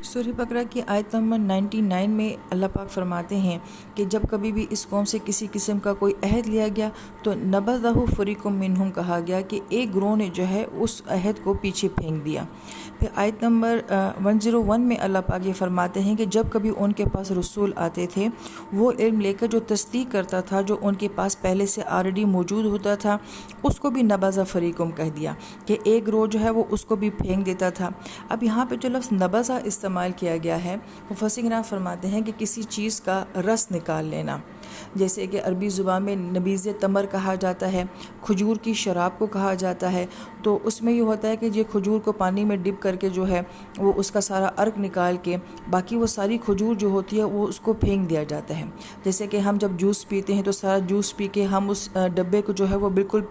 سورہ بقرہ کی آیت نمبر 99 میں اللہ پاک فرماتے ہیں کہ جب کبھی بھی اس قوم سے کسی قسم کا کوئی عہد لیا گیا تو نبذہ فریق منہم کہا گیا کہ ایک گروہ نے جو ہے اس عہد کو پیچھے پھینک دیا۔ پھر آیت نمبر 101 میں اللہ پاک یہ فرماتے ہیں کہ جب کبھی ان کے پاس رسول آتے تھے وہ علم لے کر جو تصدیق کرتا تھا جو ان کے پاس پہلے سے آلریڈی موجود ہوتا تھا اس کو بھی نبذہ فریقم کہہ دیا کہ ایک گروہ جو ہے وہ اس کو بھی پھینک دیتا تھا۔ اب یہاں پہ جو لفظ نبذہ استعمال کیا گیا ہے مفسرین فرماتے ہیں کہ کسی چیز کا رس نکال لینا، جیسے کہ عربی زبان میں نبیذ تمر کہا جاتا ہے، کھجور کی شراب کو کہا جاتا ہے۔ تو اس میں یہ ہوتا ہے کہ یہ کھجور کو پانی میں ڈپ کر کے جو ہے وہ اس کا سارا عرق نکال کے باقی وہ ساری کھجور جو ہوتی ہے وہ اس کو پھینک دیا جاتا ہے۔ جیسے کہ ہم جب جوس پیتے ہیں تو سارا جوس پی کے ہم اس ڈبے کو جو ہے وہ بالکل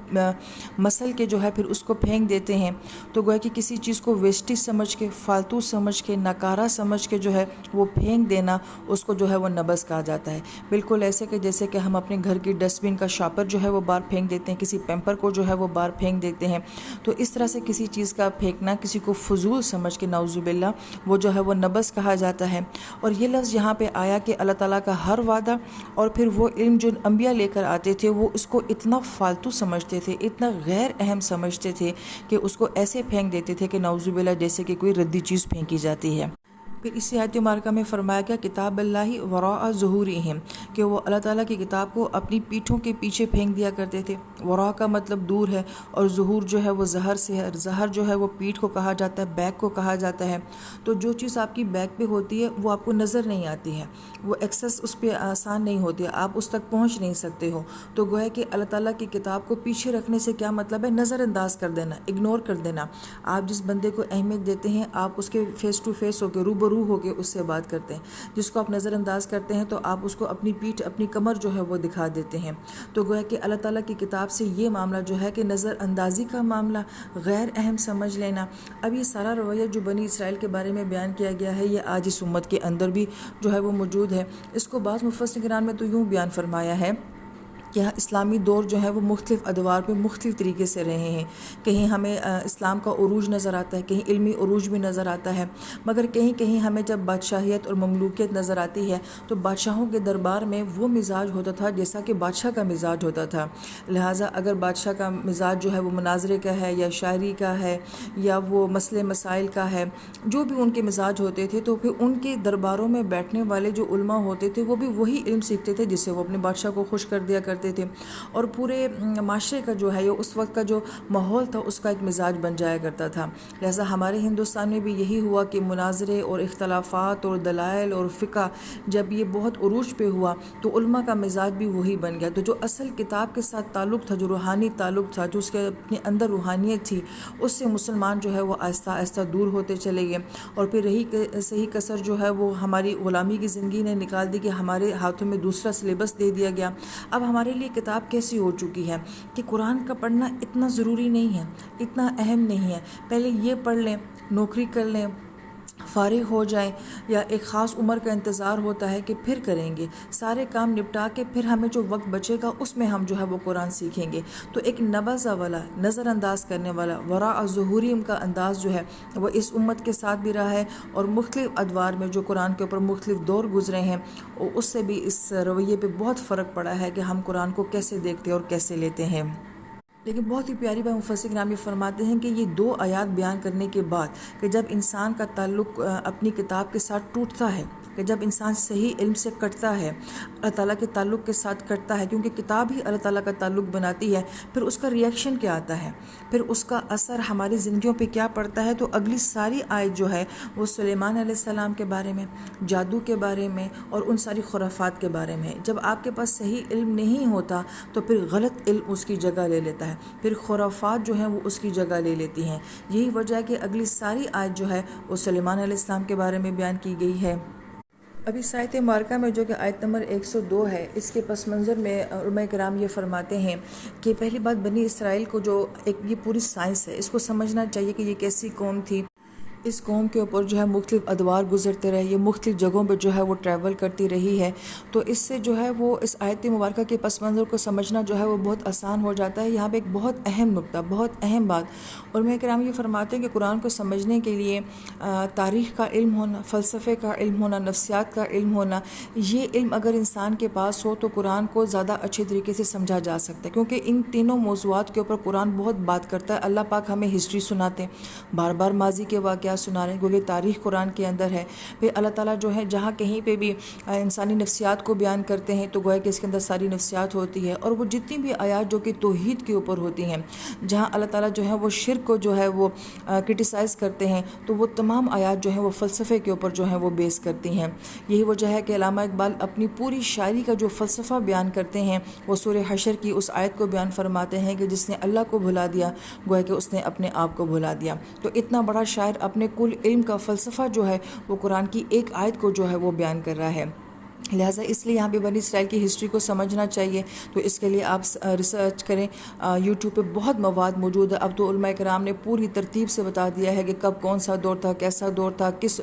مسل کے جو ہے پھر اس کو پھینک دیتے ہیں۔ تو گویا کہ کسی چیز کو ویسٹیج سمجھ کے، فالتو سمجھ کے، ناکارہ سمجھ کے جو ہے وہ پھینک دینا، اس کو جو ہے وہ نبذ کہا جاتا ہے۔ بالکل ایسے کہ جیسے کہ ہم اپنے گھر کی ڈسٹ بن کا شاپر جو ہے وہ باہر پھینک دیتے ہیں، کسی پیمپر کو جو ہے وہ باہر پھینک دیتے ہیں، تو اس طرح سے کسی چیز کا پھینکنا، کسی کو فضول سمجھ کے نعوذ باللہ، وہ جو ہے وہ نبذ کہا جاتا ہے۔ اور یہ لفظ یہاں پہ آیا کہ اللہ تعالیٰ کا ہر وعدہ اور پھر وہ علم جو انبیاء لے کر آتے تھے وہ اس کو اتنا فالتو سمجھتے تھے، اتنا غیر اہم سمجھتے تھے کہ اس کو ایسے پھینک دیتے تھے کہ نعوذ باللہ جیسے کہ کوئی ردی چیز پھینکی جاتی ہے۔ پھر اسی آیت مبارکہ میں فرمایا گیا کتاب اللہ وراء ظہورہم، کہ وہ اللہ تعالیٰ کی کتاب کو اپنی پیٹھوں کے پیچھے پھینک دیا کرتے تھے۔ وراء کا مطلب دور ہے اور ظہور جو ہے وہ ظہر سے ہے، ظہر جو ہے وہ پیٹھ کو کہا جاتا ہے، بیک کو کہا جاتا ہے۔ تو جو چیز آپ کی بیک پہ ہوتی ہے وہ آپ کو نظر نہیں آتی ہے، وہ ایکسس اس پہ آسان نہیں ہوتی ہے، آپ اس تک پہنچ نہیں سکتے ہو۔ تو گویا کہ اللہ تعالیٰ کی کتاب کو پیچھے رکھنے سے کیا مطلب ہے؟ نظر انداز کر دینا، اگنور کر دینا۔ آپ جس بندے کو اہمیت دیتے ہیں آپ اس کے فیس ٹو فیس ہو کے، روبرو ہو کے اس سے بات کرتے ہیں۔ جس کو آپ نظر انداز کرتے ہیں تو آپ اس کو اپنی پیٹھ، اپنی کمر جو ہے وہ دکھا دیتے ہیں۔ تو گویا کہ اللہ تعالیٰ کی کتاب سے یہ معاملہ جو ہے کہ نظر اندازی کا معاملہ، غیر اہم سمجھ لینا۔ اب یہ سارا رویہ جو بنی اسرائیل کے بارے میں بیان کیا گیا ہے یہ آج اس امت کے اندر بھی جو ہے وہ موجود ہے۔ اس کو بعض مفسرین نے تو یوں بیان فرمایا ہے کہ اسلامی دور جو ہے وہ مختلف ادوار پہ مختلف طریقے سے رہے ہیں۔ کہیں ہمیں اسلام کا عروج نظر آتا ہے، کہیں علمی عروج بھی نظر آتا ہے، مگر کہیں کہیں ہمیں جب بادشاہیت اور مملوکیت نظر آتی ہے تو بادشاہوں کے دربار میں وہ مزاج ہوتا تھا جیسا کہ بادشاہ کا مزاج ہوتا تھا۔ لہٰذا اگر بادشاہ کا مزاج جو ہے وہ مناظرے کا ہے یا شاعری کا ہے یا وہ مسئلے مسائل کا ہے، جو بھی ان کے مزاج ہوتے تھے، تو پھر ان کے درباروں میں بیٹھنے والے جو علماء ہوتے تھے وہ بھی وہی علم سیکھتے تھے جس سے وہ اپنے بادشاہ کو خوش کر دیا کرتے تھے، اور پورے معاشرے کا جو ہے یہ اس وقت کا جو ماحول تھا اس کا ایک مزاج بن جایا کرتا تھا۔ لہٰذا ہمارے ہندوستان میں بھی یہی ہوا کہ مناظرے اور اختلافات اور دلائل اور فقہ جب یہ بہت عروج پہ ہوا تو علماء کا مزاج بھی وہی بن گیا۔ تو جو اصل کتاب کے ساتھ تعلق تھا، جو روحانی تعلق تھا، جو اس کے اپنے اندر روحانیت تھی، اس سے مسلمان جو ہے وہ آہستہ آہستہ دور ہوتے چلے گئے، اور پھر رہی صحیح کسر جو ہے وہ ہماری غلامی کی زندگی نے نکال دی کہ ہمارے ہاتھوں میں دوسرا سلیبس دے دیا گیا۔ اب ہمارے لیے کتاب کیسی ہو چکی ہے کہ قرآن کا پڑھنا اتنا ضروری نہیں ہے، اتنا اہم نہیں ہے۔ پہلے یہ پڑھ لیں، نوکری کر لیں، فارغ ہو جائیں، یا ایک خاص عمر کا انتظار ہوتا ہے کہ پھر کریں گے سارے کام نپٹا کے، پھر ہمیں جو وقت بچے گا اس میں ہم جو ہے وہ قرآن سیکھیں گے۔ تو ایک نبذہ والا، نظر انداز کرنے والا، وراء ظہورہم کا انداز جو ہے وہ اس امت کے ساتھ بھی رہا ہے، اور مختلف ادوار میں جو قرآن کے اوپر مختلف دور گزرے ہیں اس سے بھی اس رویے پہ بہت فرق پڑا ہے کہ ہم قرآن کو کیسے دیکھتے اور کیسے لیتے ہیں۔ لیکن بہت ہی پیاری بات مفسر کرام یہ فرماتے ہیں کہ یہ دو آیات بیان کرنے کے بعد کہ جب انسان کا تعلق اپنی کتاب کے ساتھ ٹوٹتا ہے، کہ جب انسان صحیح علم سے کٹتا ہے، اللہ تعالیٰ کے تعلق کے ساتھ کٹتا ہے، کیونکہ کتاب ہی اللہ تعالیٰ کا تعلق بناتی ہے، پھر اس کا ریئیکشن کیا آتا ہے، پھر اس کا اثر ہماری زندگیوں پہ کیا پڑتا ہے۔ تو اگلی ساری آیت جو ہے وہ سلیمان علیہ السلام کے بارے میں، جادو کے بارے میں اور ان ساری خرافات کے بارے میں ہے۔ جب آپ کے پاس صحیح علم نہیں ہوتا تو پھر غلط علم اس کی جگہ لے لیتا ہے، پھر خرافات جو ہیں وہ اس کی جگہ لے لیتی ہیں۔ یہی وجہ ہے کہ اگلی ساری آیت جو ہے وہ سلیمان علیہ السلام کے بارے میں بیان کی گئی ہے۔ ابھی آیت مبارکہ میں جو کہ آیت نمبر 102 ہے، اس کے پس منظر میں علماء کرام یہ فرماتے ہیں کہ پہلی بات بنی اسرائیل کو جو ایک یہ پوری سائنس ہے، اس کو سمجھنا چاہیے کہ یہ کیسی قوم تھی، اس قوم کے اوپر جو ہے مختلف ادوار گزرتے رہے، یہ مختلف جگہوں پہ جو ہے وہ ٹریول کرتی رہی ہے، تو اس سے جو ہے وہ اس آیت مبارکہ کے پس منظر کو سمجھنا جو ہے وہ بہت آسان ہو جاتا ہے۔ یہاں پہ ایک بہت اہم نقطہ، بہت اہم بات، علماء کرام یہ فرماتے ہیں کہ قرآن کو سمجھنے کے لیے تاریخ کا علم ہونا، فلسفے کا علم ہونا، نفسیات کا علم ہونا، یہ علم اگر انسان کے پاس ہو تو قرآن کو زیادہ اچھے طریقے سے سمجھا جا سکتا ہے، کیونکہ ان تینوں موضوعات کے اوپر قرآن بہت بات کرتا ہے۔ اللہ پاک ہمیں ہسٹری سناتے ہیں، بار بار ماضی کے واقعات سنا رہے ہیں، کیونکہ تاریخ قرآن کے اندر ہے۔ پھر اللہ تعالیٰ جو ہے جہاں کہیں پہ بھی انسانی نفسیات کو بیان کرتے ہیں تو گویا کہ اس کے اندر ساری نفسیات ہوتی ہے، اور وہ جتنی بھی آیات جو کہ توحید کے اوپر ہوتی ہیں، جہاں اللہ تعالیٰ جو ہے وہ شرک کو جو ہے وہ کرٹیسائز کرتے ہیں، تو وہ تمام آیات جو ہیں وہ فلسفے کے اوپر جو ہیں وہ بیس کرتی ہیں۔ یہی وجہ ہے کہ علامہ اقبال اپنی پوری شاعری کا جو فلسفہ بیان کرتے ہیں وہ سورہ حشر کی اس آیت کو بیان فرماتے ہیں کہ جس نے اللہ کو بھلا دیا گویا کہ اس نے اپنے آپ کو بھلا دیا۔ تو اتنا بڑا شاعر اپنے کل علم کا فلسفہ جو ہے وہ قرآن کی ایک آیت کو جو ہے وہ بیان کر رہا ہے۔ لہٰذا اس لیے یہاں پہ بنی اسرائیل کی ہسٹری کو سمجھنا چاہیے، تو اس کے لیے آپ ریسرچ کریں، یوٹیوب پہ بہت مواد موجود ہے۔ اب تو علماء کرام نے پوری ترتیب سے بتا دیا ہے کہ کب کون سا دور تھا، کیسا دور تھا، کس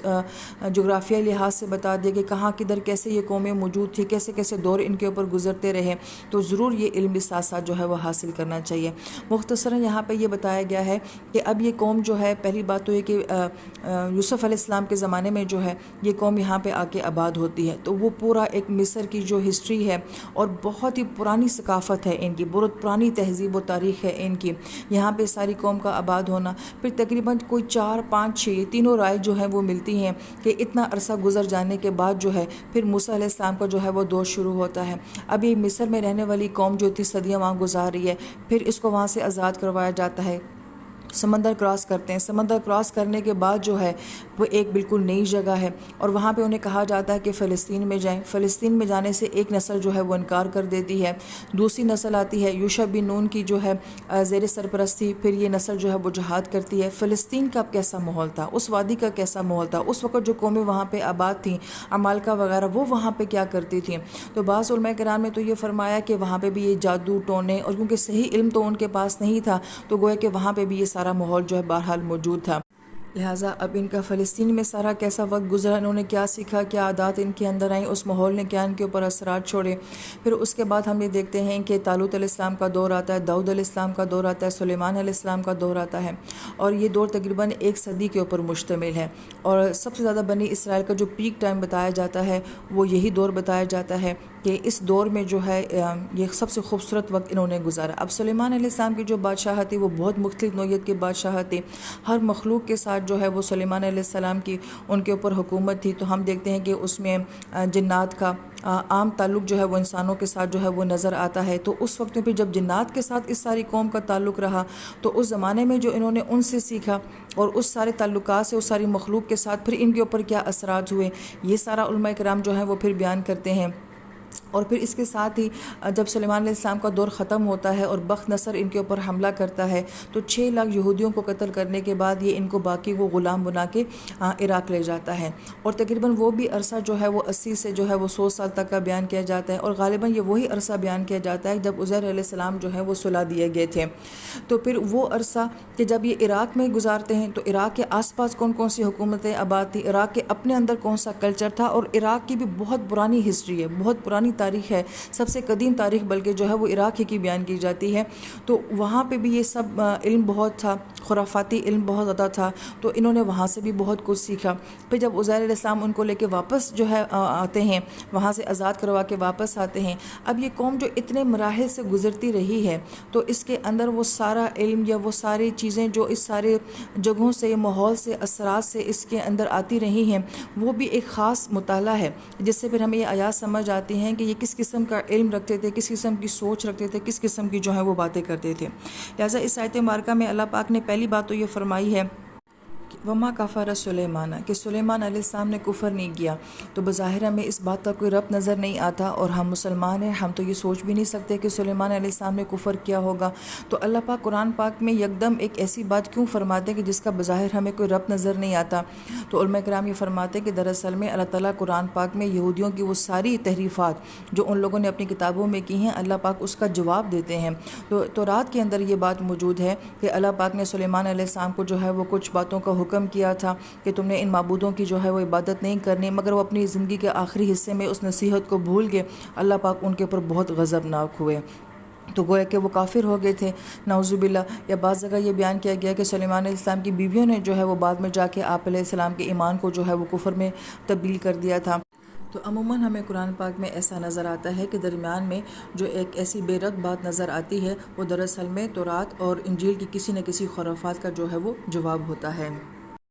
جغرافیائی لحاظ سے بتا دیا کہ کہاں کدھر کیسے یہ قومیں موجود تھی، کیسے کیسے دور ان کے اوپر گزرتے رہے، تو ضرور یہ علم بھی ساتھ ساتھ جو ہے وہ حاصل کرنا چاہیے۔ مختصراً یہاں پہ یہ بتایا گیا ہے کہ اب یہ قوم جو ہے، پہلی بات تو یہ کہ یوسف علیہ السلام کے زمانے میں جو ہے یہ قوم یہاں پہ آ کے آباد ہوتی ہے، تو وہ پورا ایک مصر کی جو ہسٹری ہے اور بہت ہی پرانی ثقافت ہے ان کی، بہت پرانی تہذیب و تاریخ ہے ان کی، یہاں پہ ساری قوم کا آباد ہونا، پھر تقریباً کوئی 4 5 6 یہ تینوں رائے جو ہیں وہ ملتی ہیں کہ اتنا عرصہ گزر جانے کے بعد جو ہے پھر موسیٰ علیہ السلام کا جو ہے وہ دور شروع ہوتا ہے۔ اب یہ مصر میں رہنے والی قوم جو تھی صدیاں وہاں گزار رہی ہے، پھر اس کو وہاں سے آزاد کروایا جاتا ہے، سمندر کراس کرتے ہیں، سمندر کراس کرنے کے بعد جو ہے وہ ایک بالکل نئی جگہ ہے، اور وہاں پہ انہیں کہا جاتا ہے کہ فلسطین میں جائیں۔ فلسطین میں جانے سے ایک نسل جو ہے وہ انکار کر دیتی ہے، دوسری نسل آتی ہے یوشع بن نون کی جو ہے زیر سرپرستی، پھر یہ نسل جو ہے وہ جہاد کرتی ہے۔ فلسطین کا کیسا ماحول تھا، اس وادی کا کیسا ماحول تھا، اس وقت جو قومیں وہاں پہ آباد تھیں، عمالقہ وغیرہ، وہ وہاں پہ کیا کرتی تھیں۔ تو بعض علماء کرام نے تو یہ فرمایا کہ وہاں پہ بھی یہ جادو ٹونے، اور کیونکہ صحیح علم تو ان کے پاس نہیں تھا تو گویا کہ وہاں پہ بھی یہ سارا ماحول جو ہے بہرحال موجود تھا۔ لہٰذا اب ان کا فلسطین میں سارا کیسا وقت گزرا، انہوں نے کیا سیکھا، کیا عادات ان کے اندر آئیں، اس ماحول نے کیا ان کے اوپر اثرات چھوڑے۔ پھر اس کے بعد ہم یہ دیکھتے ہیں کہ طالوت علیہ السلام کا دور آتا ہے، داؤد علیہ السلام کا دور آتا ہے، سلیمان علیہ السلام کا دور آتا ہے، اور یہ دور تقریباً 1 صدی کے اوپر مشتمل ہے، اور سب سے زیادہ بنی اسرائیل کا جو پیک ٹائم بتایا جاتا ہے وہ یہی دور بتایا جاتا ہے کہ اس دور میں جو ہے یہ سب سے خوبصورت وقت انہوں نے گزارا۔ اب سلیمان علیہ السلام کی جو بادشاہت تھی وہ بہت مختلف نوعیت کی بادشاہت تھی، ہر مخلوق کے ساتھ جو ہے وہ سلیمان علیہ السلام کی ان کے اوپر حکومت تھی۔ تو ہم دیکھتے ہیں کہ اس میں جنات کا عام تعلق جو ہے وہ انسانوں کے ساتھ جو ہے وہ نظر آتا ہے، تو اس وقت میں پھر جب جنات کے ساتھ اس ساری قوم کا تعلق رہا تو اس زمانے میں جو انہوں نے ان سے سیکھا اور اس سارے تعلقات سے اس ساری مخلوق کے ساتھ پھر ان کے اوپر کیا اثرات ہوئے، یہ سارا علماء کرام جو ہیں وہ پھر بیان کرتے ہیں۔ اور پھر اس کے ساتھ ہی جب سلیمان علیہ السلام کا دور ختم ہوتا ہے اور بخت نصر ان کے اوپر حملہ کرتا ہے تو 6 لاکھ یہودیوں کو قتل کرنے کے بعد یہ ان کو باقی کو غلام بنا کے عراق لے جاتا ہے، اور تقریباً وہ بھی عرصہ جو ہے وہ 80 سے جو ہے وہ 100 سال تک کا بیان کیا جاتا ہے، اور غالباً یہ وہی عرصہ بیان کیا جاتا ہے جب عزیر علیہ السلام جو ہے وہ صلح دیے گئے تھے۔ تو پھر وہ عرصہ کہ جب یہ عراق میں گزارتے ہیں تو عراق کے آس پاس کون کون سی حکومتیں آباد تھیں، عراق کے اپنے اندر کون سا کلچر تھا، اور عراق کی بھی بہت پرانی ہسٹری ہے، بہت پرانی تاریخ ہے، سب سے قدیم تاریخ بلکہ جو ہے وہ عراق ہی کی بیان کی جاتی ہے۔ تو وہاں پہ بھی یہ سب علم بہت تھا، خرافاتی علم بہت زیادہ تھا، تو انہوں نے وہاں سے بھی بہت کچھ سیکھا۔ پھر جب عزیر علیہ السلام ان کو لے کے واپس جو ہے آتے ہیں، وہاں سے آزاد کروا کے واپس آتے ہیں، اب یہ قوم جو اتنے مراحل سے گزرتی رہی ہے تو اس کے اندر وہ سارا علم یا وہ ساری چیزیں جو اس سارے جگہوں سے، ماحول سے، اثرات سے اس کے اندر آتی رہی ہیں، وہ بھی ایک خاص مطالعہ ہے جس سے پھر ہمیں یہ آیات سمجھ آتی ہیں کہ یہ کس قسم کا علم رکھتے تھے، کس قسم کی سوچ رکھتے تھے، کس قسم کی جو ہے وہ باتیں کرتے تھے۔ لہٰذا اس آیت مبارکہ میں اللہ پاک نے پہلی بات تو یہ فرمائی ہے وما کفر سلیمان، کہ سلیمان علیہ السلام نے کفر نہیں کیا، تو بظاہر ہمیں اس بات کا کوئی ربط نظر نہیں آتا، اور ہم مسلمان ہیں، ہم تو یہ سوچ بھی نہیں سکتے کہ سلیمان علیہ السلام نے کفر کیا ہوگا، تو اللہ پاک قرآن پاک میں یکدم ایک ایسی بات کیوں فرماتے ہیں کہ جس کا بظاہر ہمیں کوئی ربط نظر نہیں آتا؟ تو علماء کرام یہ فرماتے ہیں کہ دراصل میں اللہ تعالیٰ قرآن پاک میں یہودیوں کی وہ ساری تحریفات جو ان لوگوں نے اپنی کتابوں میں کی ہیں، اللہ پاک اس کا جواب دیتے ہیں۔ تو تورات کے اندر یہ بات موجود ہے کہ اللہ پاک نے سلیمان علیہ السلام کو جو ہے وہ کچھ باتوں کا حکم کیا تھا کہ تم نے ان معبودوں کی جو ہے وہ عبادت نہیں کرنی، مگر وہ اپنی زندگی کے آخری حصے میں اس نصیحت کو بھول گئے، اللہ پاک ان کے اوپر بہت غضبناک ہوئے، تو گویا کہ وہ کافر ہو گئے تھے نعوذ باللہ۔ یا بعض جگہ یہ بیان کیا گیا کہ سلیمان علیہ السلام کی بیویوں نے جو ہے وہ بعد میں جا کے آپ علیہ السلام کے ایمان کو جو ہے وہ کفر میں تبدیل کر دیا تھا۔ تو عموماً ہمیں قرآن پاک میں ایسا نظر آتا ہے کہ درمیان میں جو ایک ایسی بے رد بات نظر آتی ہے وہ دراصل میں تورات اور انجیل کی کسی نہ کسی خرافات کا جو ہے وہ جواب ہوتا ہے۔